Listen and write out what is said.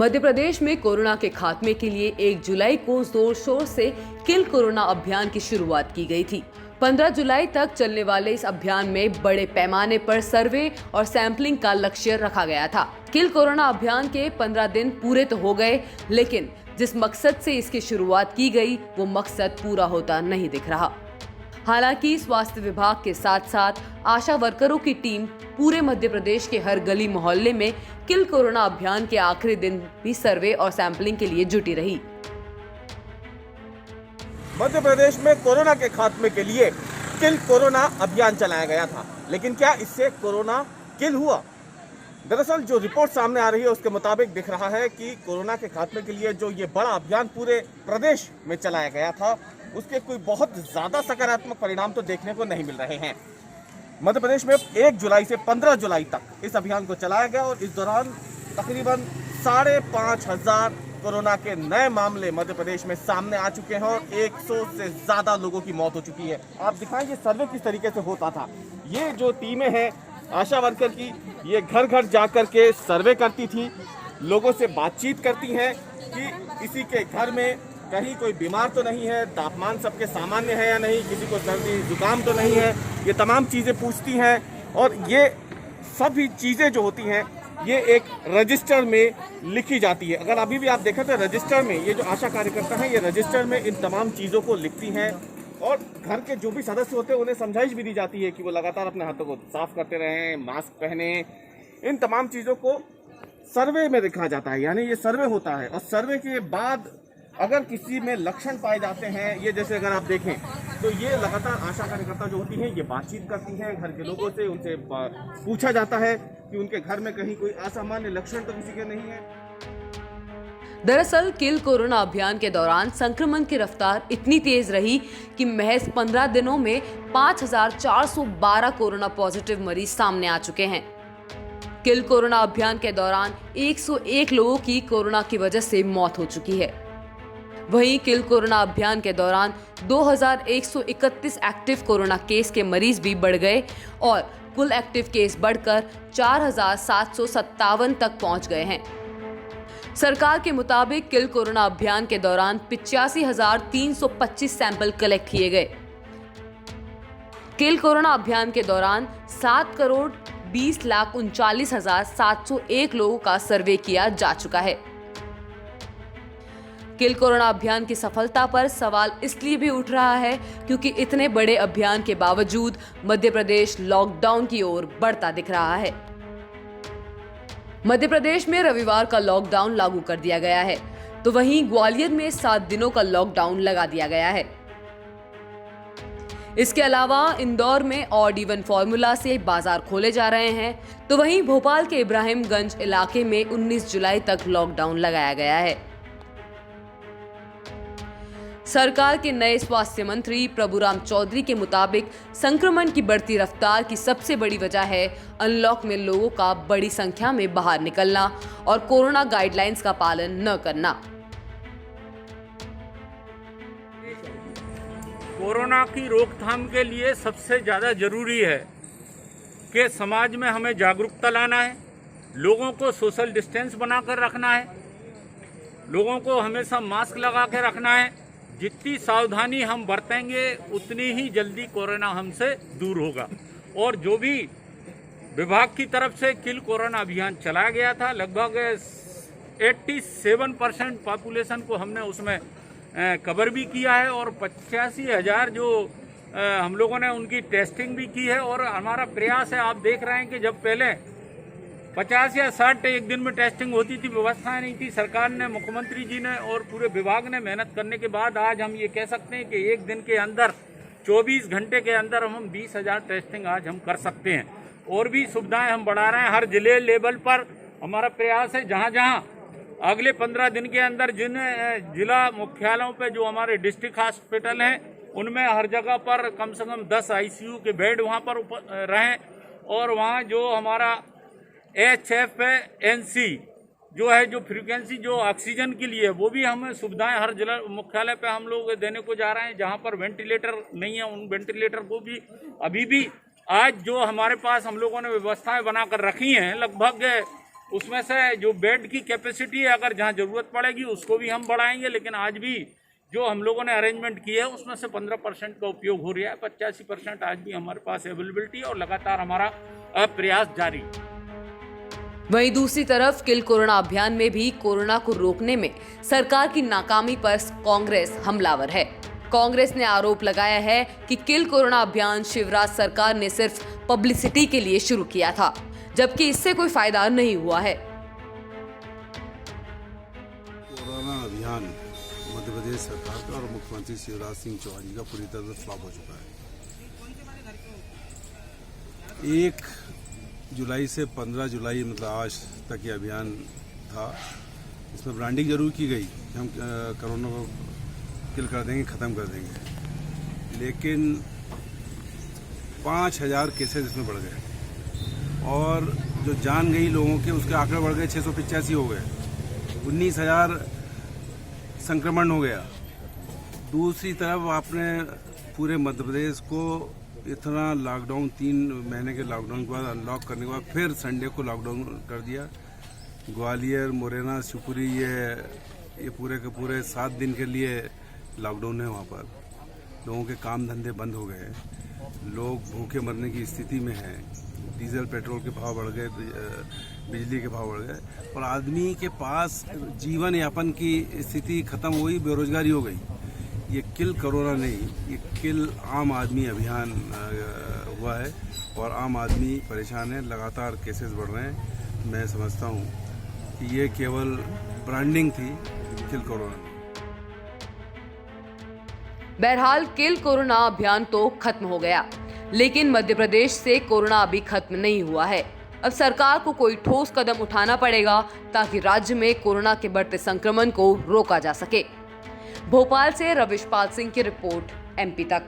मध्य प्रदेश में कोरोना के खात्मे के लिए 1 जुलाई को जोर शोर से किल कोरोना अभियान की शुरुआत की गई थी। 15 जुलाई तक चलने वाले इस अभियान में बड़े पैमाने पर सर्वे और सैंपलिंग का लक्ष्य रखा गया था। किल कोरोना अभियान के 15 दिन पूरे तो हो गए, लेकिन जिस मकसद से इसकी शुरुआत की गई वो मकसद पूरा होता नहीं दिख रहा। हालांकि स्वास्थ्य विभाग के साथ साथ आशा वर्करों की टीम पूरे मध्य प्रदेश के हर गली मोहल्ले में किल कोरोना अभियान के आखिरी दिन भी सर्वे और सैंपलिंग के लिए जुटी रही। मध्य प्रदेश में कोरोना के खात्मे के लिए किल कोरोना अभियान चलाया गया था, लेकिन क्या इससे कोरोना किल हुआ? दरअसल जो रिपोर्ट सामने आ रही है उसके मुताबिक दिख रहा है कि कोरोना के खात्मे के लिए जो ये बड़ा अभियान पूरे प्रदेश में चलाया गया था उसके कोई बहुत ज़्यादा सकारात्मक परिणाम तो देखने को नहीं मिल रहे हैं। मध्य प्रदेश में 1 जुलाई से 15 जुलाई तक इस अभियान को चलाया गया और इस दौरान तकरीबन 5,500 कोरोना के नए मामले मध्य प्रदेश में सामने आ चुके हैं और 100 से ज़्यादा लोगों की मौत हो चुकी है। आप दिखाएं ये सर्वे किस तरीके से होता था। ये जो टीमें हैं आशा वर्कर की, ये घर घर जाकर के सर्वे करती थी, लोगों से बातचीत करती हैं कि किसी के घर में कहीं कोई बीमार तो नहीं है, तापमान सबके सामान्य है या नहीं, किसी को सर्दी जुकाम तो नहीं है, ये तमाम चीज़ें पूछती हैं और ये सभी चीज़ें जो होती हैं ये एक रजिस्टर में लिखी जाती है। अगर अभी भी आप देखें तो रजिस्टर में ये जो आशा कार्यकर्ता हैं ये रजिस्टर में इन तमाम चीज़ों को लिखती हैं और घर के जो भी सदस्य होते हैं उन्हें समझाइश भी दी जाती है कि वो लगातार अपने हाथों को साफ करते रहें, मास्क पहने। इन तमाम चीज़ों को सर्वे में लिखा जाता है, यानी ये सर्वे होता है और सर्वे के बाद अगर किसी में लक्षण पाए जाते हैं, ये जैसे अगर आप देखें तो ये लगातार आशा कार्यकर्ता जो होती हैं ये बातचीत करती हैं घर के लोगों से, उनसे पूछा जाता है कि उनके घर में कहीं कोई असामान्य लक्षण तो किसी के नहीं है। दरअसल किल कोरोना अभियान के दौरान संक्रमण की रफ्तार इतनी तेज रही कि महज 15 दिनों में 5,412 कोरोना पॉजिटिव मरीज सामने आ चुके हैं। किल कोरोना अभियान के दौरान 101 लोगों की कोरोना की वजह से मौत हो चुकी है। वहीं किल कोरोना अभियान के दौरान 2,131 एक्टिव कोरोना केस के मरीज भी बढ़ गए और कुल एक्टिव केस बढ़कर 4,757 तक पहुंच गए हैं। सरकार के मुताबिक किल कोरोना अभियान के दौरान 85,325 सैंपल कलेक्ट किए गए। किल कोरोना अभियान के दौरान 7,20,39,701 लोगों का सर्वे किया जा चुका है। किल कोरोना अभियान की सफलता पर सवाल इसलिए भी उठ रहा है क्योंकि इतने बड़े अभियान के बावजूद मध्य प्रदेश लॉकडाउन की ओर बढ़ता दिख रहा है। मध्य प्रदेश में रविवार का लॉकडाउन लागू कर दिया गया है, तो वहीं ग्वालियर में 7 दिनों का लॉकडाउन लगा दिया गया है। इसके अलावा इंदौर में ऑड इवन फॉर्मूला से बाजार खोले जा रहे हैं, तो वहीं भोपाल के इब्राहिमगंज इलाके में 19 जुलाई तक लॉकडाउन लगाया गया है। सरकार के नए स्वास्थ्य मंत्री प्रभुराम चौधरी के मुताबिक संक्रमण की बढ़ती रफ्तार की सबसे बड़ी वजह है अनलॉक में लोगों का बड़ी संख्या में बाहर निकलना और कोरोना गाइडलाइंस का पालन न करना। कोरोना की रोकथाम के लिए सबसे ज़्यादा जरूरी है कि समाज में हमें जागरूकता लाना है, लोगों को सोशल डिस्टेंस बनाकर रखना है, लोगों को हमेशा मास्क लगा के रखना है। जितनी सावधानी हम बरतेंगे उतनी ही जल्दी कोरोना हमसे दूर होगा। और जो भी विभाग की तरफ से किल कोरोना अभियान चलाया गया था, लगभग 87% पॉपुलेशन को हमने उसमें कवर भी किया है और 85,000 जो हम लोगों ने उनकी टेस्टिंग भी की है। और हमारा प्रयास है, आप देख रहे हैं कि जब पहले 50 या 60 एक दिन में टेस्टिंग होती थी, व्यवस्थाएं नहीं थी, सरकार ने, मुख्यमंत्री जी ने और पूरे विभाग ने मेहनत करने के बाद आज हम ये कह सकते हैं कि एक दिन के अंदर 24 घंटे के अंदर हम 20,000 टेस्टिंग आज हम कर सकते हैं। और भी सुविधाएं हम बढ़ा रहे हैं। हर जिले लेवल पर हमारा प्रयास है, जहां जहां अगले 15 दिन के अंदर जिन जिला मुख्यालयों पे जो हमारे डिस्ट्रिक्ट हॉस्पिटल हैं उनमें हर जगह पर कम से कम 10 ICU के बेड वहाँ पर रहें और वहाँ जो हमारा HFNC जो है, जो फ्रीक्वेंसी जो ऑक्सीजन के लिए वो भी हम सुविधाएं हर जिला मुख्यालय पे हम लोग देने को जा रहे हैं। जहां पर वेंटिलेटर नहीं है उन वेंटिलेटर को भी अभी भी आज जो हमारे पास हम लोगों ने व्यवस्थाएं बनाकर रखी हैं, लगभग उसमें से जो बेड की कैपेसिटी है अगर जहाँ जरूरत पड़ेगी उसको भी हम बढ़ाएंगे, लेकिन आज भी जो हम लोगों ने अरेंजमेंट किया है उसमें से 15% का उपयोग हो रहा है। 85% आज भी हमारे पास अवेलेबिलिटी है और लगातार हमारा प्रयास जारी है। वहीं दूसरी तरफ किल कोरोना अभियान में भी कोरोना को रोकने में सरकार की नाकामी पर कांग्रेस हमलावर है। कांग्रेस ने आरोप लगाया है कि किल कोरोना अभियान शिवराज सरकार ने सिर्फ पब्लिसिटी के लिए शुरू किया था, जबकि इससे कोई फायदा नहीं हुआ है। कोरोना अभियान मध्य प्रदेश सरकार का और मुख्यमंत्री शिवराज सिंह चौहान जी का पूरी तरह से फ्लॉप हो चुका है। 1 जुलाई से 15 जुलाई मतलब आज तक ये अभियान था। इसमें ब्रांडिंग जरूर की गई कि हम कोरोना को किल कर देंगे, ख़त्म कर देंगे, लेकिन 5000 केसेस इसमें बढ़ गए और जो जान गई लोगों के उसके आंकड़े बढ़ गए, 685 हो गए, 19,000 संक्रमण हो गया। दूसरी तरफ आपने पूरे मध्य प्रदेश को इतना लॉकडाउन, 3 महीने के लॉकडाउन के बाद अनलॉक करने के बाद फिर संडे को लॉकडाउन कर दिया। ग्वालियर, मुरैना, शिवपुरी ये पूरे के पूरे 7 दिन के लिए लॉकडाउन है। वहाँ पर लोगों के काम धंधे बंद हो गए, लोग भूखे मरने की स्थिति में हैं। डीजल पेट्रोल के भाव बढ़ गए, बिजली के भाव बढ़ गए और आदमी के पास जीवन यापन की स्थिति खत्म हो गई, बेरोजगारी हो गई। ये किल कोरोना नहीं, ये किल आम आदमी अभियान हुआ है और आम आदमी परेशान है, लगातार केसेस बढ़ रहे हैं। मैं समझता हूँ कि ये केवल ब्रांडिंग थी, किल कोरोना नहीं। बहरहाल किल कोरोना अभियान तो खत्म हो गया, लेकिन मध्य प्रदेश से कोरोना अभी खत्म नहीं हुआ है। अब सरकार को कोई ठोस कदम उठाना पड़ेगा ताकि राज्य में कोरोना के बढ़ते संक्रमण को रोका जा सके। भोपाल से रविश पाल सिंह की रिपोर्ट, MP तक।